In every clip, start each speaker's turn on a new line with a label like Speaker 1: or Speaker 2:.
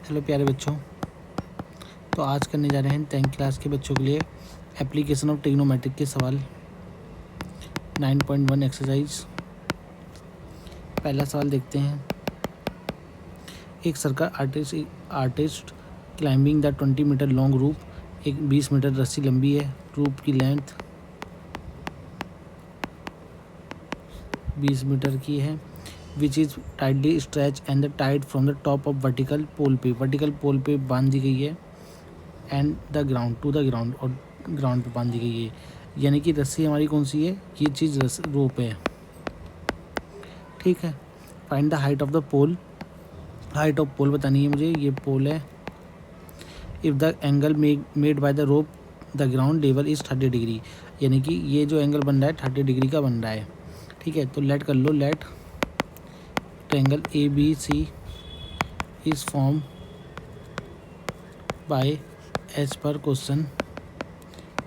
Speaker 1: Hello प्यारे बच्चों, तो आज करने जा रहे हैं 10th क्लास के बच्चों के लिए एप्लीकेशन ऑफ ट्रिग्नोमेट्रिक के सवाल 9.1 एक्सरसाइज। पहला सवाल देखते हैं। एक circle artist climbing the 20 metre long rope. एक 20 मीटर रस्सी लंबी है। रूप की लेंथ 20 मीटर की है। Which is tightly stretch and the tight from the top of vertical pole पे बांध दी गई है and the ground to the ground, और ग्राउंड पे बांध दी गई है। यानी कि रस्सी हमारी कौन सी है? ये चीज़ रोप है। ठीक है। Find the height of the pole. Height of pole बतानी है मुझे। ये पोल है। If the angle made by the rope the ground level is 30 degree, यानी कि ये जो एंगल बन रहा है 30 डिग्री का बन रहा है। ठीक है, तो लेट कर लो। Let triangle ABC is form by as per question.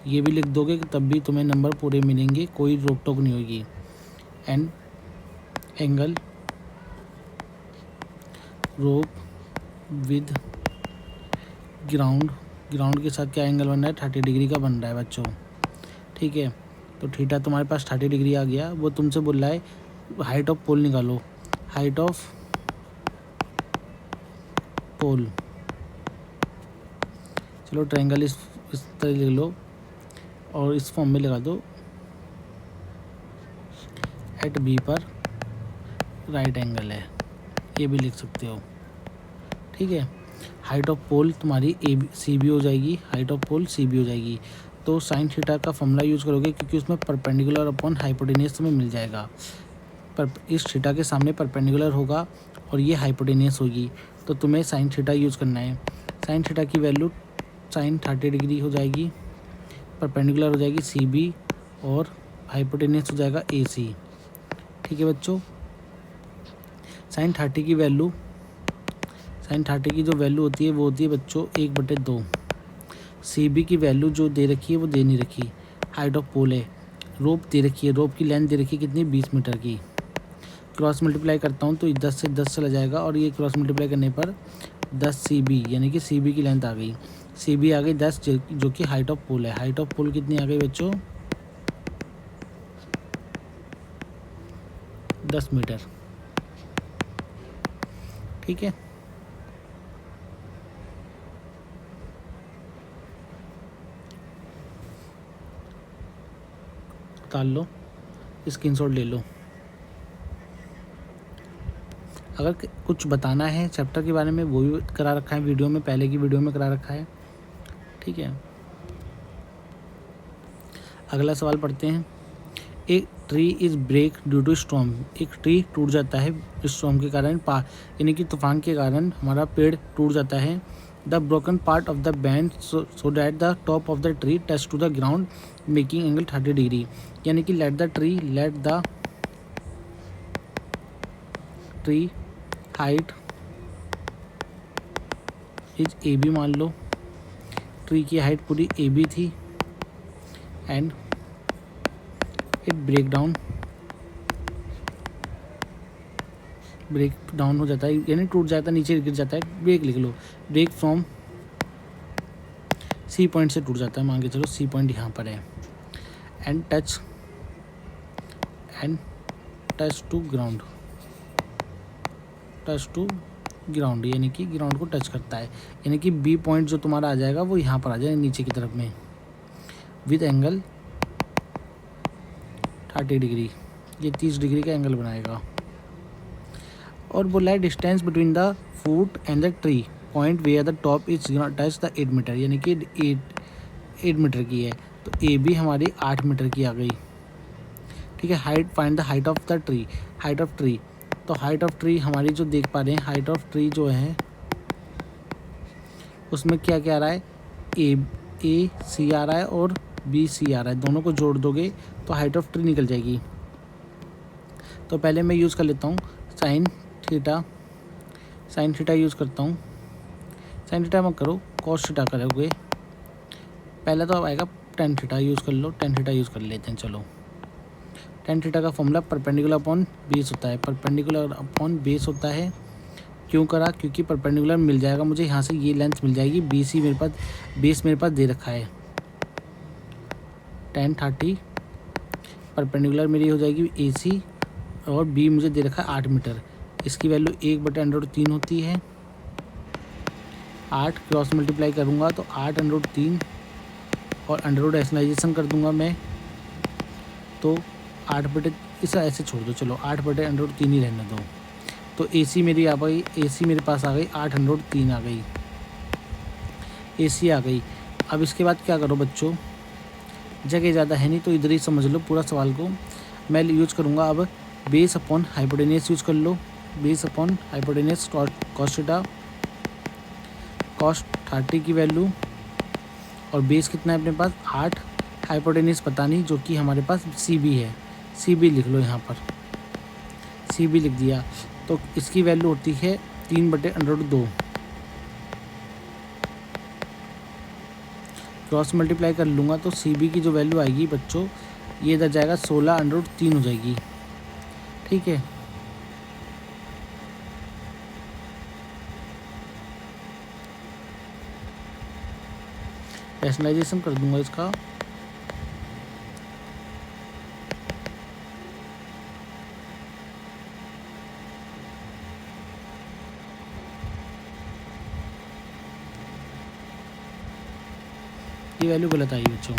Speaker 1: ये भी लिख दोगे तब भी तुम्हें नंबर पूरे मिलेंगे, कोई रोक टोक नहीं होगी। And angle rope with ground के साथ क्या एंगल बन रहा है? 30 डिग्री का बन रहा है बच्चों। ठीक है, तो थीटा तुम्हारे पास 30 डिग्री आ गया। वो तुमसे बोल रहा है हाइट ऑफ पोल निकालो। हाइट ऑफ पोल, चलो ट्रायंगल इस तरह लिख लो और इस फॉर्म में लगा दो। एट बी पर राइट एंगल है, ये भी लिख सकते हो। ठीक है। हाइट ऑफ पोल तुम्हारी CB हो जाएगी। हाइट ऑफ पोल CB हो जाएगी। तो साइन थीटा का फॉर्मूला यूज़ करोगे, क्योंकि उसमें परपेंडिकुलर अपॉन हाइपोटेनियस तुम्हें मिल जाएगा। पर इस थीटा के सामने परपेंडिकुलर होगा और ये हाइपोटेनियस होगी, तो तुम्हें साइन थीटा यूज़ करना है। साइन थीटा की वैल्यू साइन 30 डिग्री हो जाएगी, परपेंडिकुलर हो जाएगी CB और हाइपोटेनियस हो जाएगा AC। ठीक है बच्चों। साइन 30 की जो वैल्यू होती है वो होती है बच्चों 1/2। CB की वैल्यू जो दे रखी है वो दे नहीं रखी। हाइट ऑफ पोल है। रोप दे रखी है। रोप की लेंथ दे रखी है कितनी? 20 मीटर की। क्रॉस मल्टीप्लाई करता हूँ तो 10 से 10 चला जाएगा, और ये क्रॉस मल्टीप्लाई करने पर 10 CB, यानी कि CB की लेंथ आ गई। CB आ गई 10, जो कि हाइट ऑफ पोल है। हाइट ऑफ पोल कितनी आ गई बच्चों? 10 मीटर। ठीक है। उतार लो, स्क्रीनशॉट ले लो। अगर कुछ बताना है चैप्टर के बारे में वो भी करा रखा है वीडियो में, पहले की वीडियो में करा रखा है। ठीक है। अगला सवाल पढ़ते हैं। एक tree is break due to storm. एक ट्री टूट जाता है स्टॉर्म के कारण, यानी कि तूफान के कारण हमारा पेड़ टूट जाता है। The broken part of the band so that the top of the tree touch to the ground making angle 30 degree, यानी कि let the tree height is AB मान लो। ट्री की हाइट पूरी AB थी एंड इट ब्रेक डाउन हो जाता है, यानी टूट जाता है, नीचे गिर जाता है। ब्रेक लिख लो। ब्रेक फ्रॉम C पॉइंट से टूट जाता है, मान के चलो C पॉइंट यहाँ पर है। एंड टच टू ग्राउंड, यानी कि ग्राउंड को टच करता है, यानी कि B पॉइंट जो तुम्हारा आ जाएगा वो यहाँ पर आ जाएगा नीचे की तरफ में, विद एंगल 30 डिग्री। ये 30 डिग्री का एंगल बनाएगा। और बोला है distance between the foot and the tree point where the top is touch the 8 metre, यानी कि 8 मीटर की है। तो AB हमारी 8 मीटर की आ गई। ठीक है। Find the height of the tree. Height of tree, तो हाइट ऑफ ट्री हमारी जो देख पा रहे हैं, हाइट ऑफ ट्री जो है उसमें क्या क्या आ रहा है? AC आ रहा है और BC आ रहा है। दोनों को जोड़ दोगे तो हाइट ऑफ ट्री निकल जाएगी। तो पहले मैं यूज़ कर लेता हूँ साइन थीटा यूज़ करता हूँ। साइन थीटा मत करो, कॉस थीटा करोगे। पहले तो अब आएगा टेन थीटा यूज़ कर लो। टेन थीटा यूज़ कर लेते हैं। चलो, टेन थीटा का फॉर्मूला परपेंडिकुलर अपॉन बेस होता है। परपेंडिकुलर अपॉन बेस होता है क्यों करा, क्योंकि परपेंडिकुलर मिल जाएगा मुझे यहाँ से, ये लेंथ मिल जाएगी। BC मेरे पास, बेस मेरे पास दे रखा है 10-30, परपेंडिकुलर मेरी हो जाएगी AC, और B मुझे दे रखा है 8 मीटर। इसकी वैल्यू 1/√3 होती है 8, क्रॉस मल्टीप्लाई करूँगा तो 8/3, और अंडर एस्नाइजेशन कर दूंगा मैं तो 8 इसे ऐसे छोड़ दो, चलो 8/√3 ही रहने दो। तो AC मेरी आ गई, AC मेरे पास आ गई 8/3 आ गई, AC आ गई। अब इसके बाद क्या करो बच्चों, जगह ज़्यादा है नहीं तो इधर ही समझ लो पूरा सवाल को। मैं यूज करूँगा अब बेस अपॉन हाइपोटेनियस, यूज कर लो base upon hypotenuse cos theta, cos 30 की वैल्यू, और बेस कितना है अपने पास 8, हाइपोटेनियस पता नहीं, जो कि हमारे पास CB है, CB लिख लो यहाँ पर, CB लिख दिया। तो इसकी वैल्यू होती है 3/√2, क्रॉस मल्टीप्लाई कर लूँगा तो CB की जो वैल्यू आएगी बच्चों, ये इधर जाएगा 16/3 हो जाएगी, ठीक है। रैशनलाइजेशन कर दूंगा इसका, ये वैल्यू गलत आई बच्चों,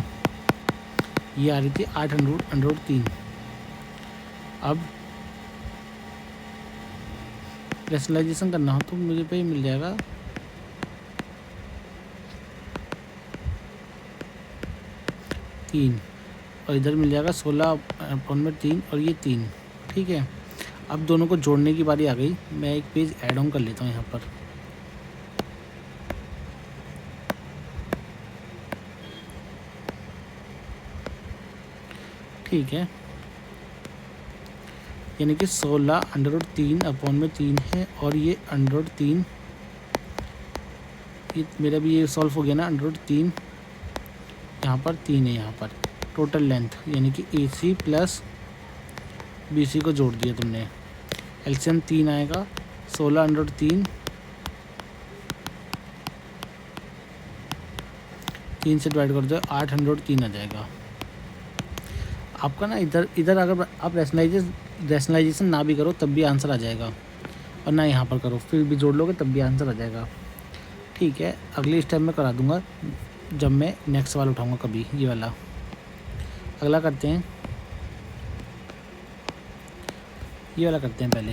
Speaker 1: ये आ रही थी 8/√3। अब रैशनलाइजेशन करना हो तो मुझे पे मिल जाएगा 3, और इधर मिल जाएगा 16/3, और ये 3, ठीक है। अब दोनों को जोड़ने की बारी आ गई, मैं एक पेज ऐड ऑन कर लेता हूँ यहाँ पर। ठीक है, यानी कि 16/3/3 है, और ये √3, ये मेरा भी ये सॉल्व हो गया ना, √3 यहाँ पर 3 है, यहाँ पर टोटल लेंथ यानी कि AC प्लस BC को जोड़ दिया तुमने, एलसीएम 3 आएगा, 16/3, 3 से डिवाइड कर दो 8/3 आ जाएगा आपका ना। इधर अगर आप रैशनलाइजेशन ना भी करो तब भी आंसर आ जाएगा, और ना यहाँ पर करो फिर भी जोड़ लोगे तब भी आंसर आ जाएगा, ठीक है। अगले स्टेप में करा दूंगा जब मैं नेक्स्ट सवाल उठाऊंगा कभी, ये वाला। अगला करते हैं, ये वाला करते हैं पहले।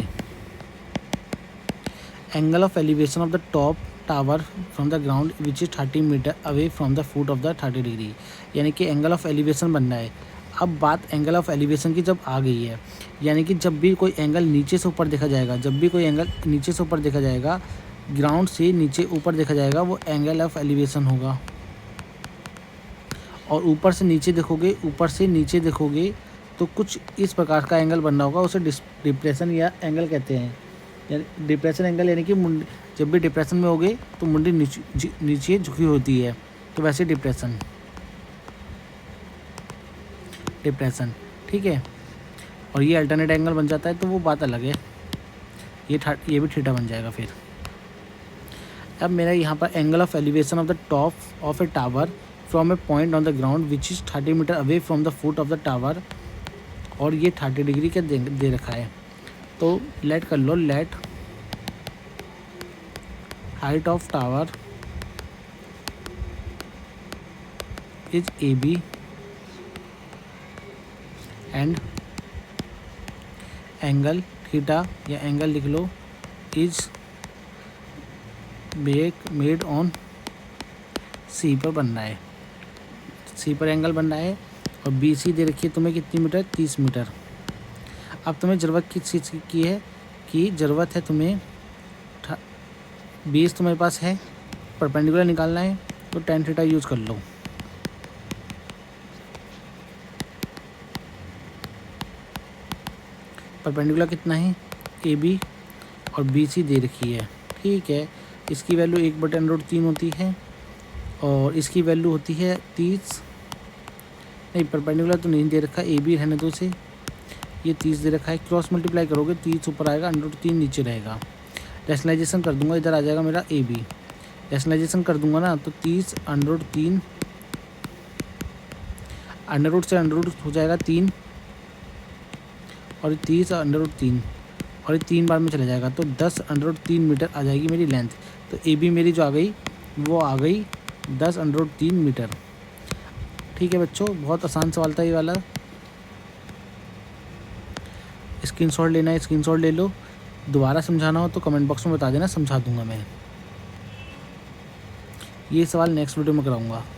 Speaker 1: Angle of elevation of the top tower from the ground which is 30 metre away from the foot of the 30 degree, यानी कि एंगल ऑफ एलिवेशन बनना है। अब बात एंगल ऑफ एलिवेशन की जब आ गई है, यानी कि जब भी कोई एंगल नीचे से ऊपर देखा जाएगा, जब भी कोई एंगल नीचे से ऊपर देखा जाएगा, ग्राउंड से नीचे ऊपर देखा जाएगा, वो एंगल ऑफ एलिवेशन होगा। और ऊपर से नीचे देखोगे, ऊपर से नीचे देखोगे तो कुछ इस प्रकार का एंगल बनना होगा, उसे डिप्रेशन या एंगल कहते हैं। यानी डिप्रेशन एंगल यानी कि जब भी डिप्रेशन में होगे तो मुंडी नीचे झुकी होती है, तो वैसे डिप्रेशन, ठीक है। और ये अल्टरनेट एंगल बन जाता है तो वो बात अलग है, ये भी थीटा बन जाएगा फिर। अब मेरा यहाँ पर angle of elevation of the top of a tower from a point on the ground which is 30 metre away from the foot of the tower, और ये 30 डिग्री का दे रखा है। तो लेट कर लो, let height of tower is AB and angle theta या angle लिख लो इज मेड ऑन C पर बनना है, C पर एंगल बनना है। और BC दे रखी है तुम्हें कितनी मीटर, 30 मीटर। अब तुम्हें ज़रूरत किस चीज़ की है, कि ज़रूरत है तुम्हें बेस तुम्हारे पास है, परपेंडिकुलर निकालना है, तो tan थीटा यूज़ कर लो। परपेंडिकुलर कितना है AB, और BC दे रखी है, ठीक है। इसकी वैल्यू 1/√3 होती है, और इसकी वैल्यू होती है 30, नहीं परपेंडिकुलर तो नहीं दे रखा, AB रहने दो से, ये 30 दे रखा है। क्रॉस मल्टीप्लाई करोगे 30 ऊपर आएगा, √3 नीचे रहेगा। रैशनलाइजेशन कर दूंगा, इधर आ जाएगा मेरा ए बी। रैशनलाइजेशन कर दूंगा ना तो 30 अंडर 3 अंडर रूट से अंडर रूट हो जाएगा 3 और 30 अंडर रूट 3 और ये 3 बार में चला जाएगा तो 10 अंडर रूट 3 मीटर आ जाएगी मेरी लेंथ। तो ए बी मेरी जो आ गई वो आ गई 10 अंडर रूट 3 मीटर। ठीक है बच्चों, बहुत आसान सवाल था ये वाला। स्क्रीनशॉट लेना है स्क्रीनशॉट ले लो, दोबारा समझाना हो तो कमेंट बॉक्स में बता देना, समझा दूंगा मैं। ये सवाल नेक्स्ट वीडियो में कराऊंगा।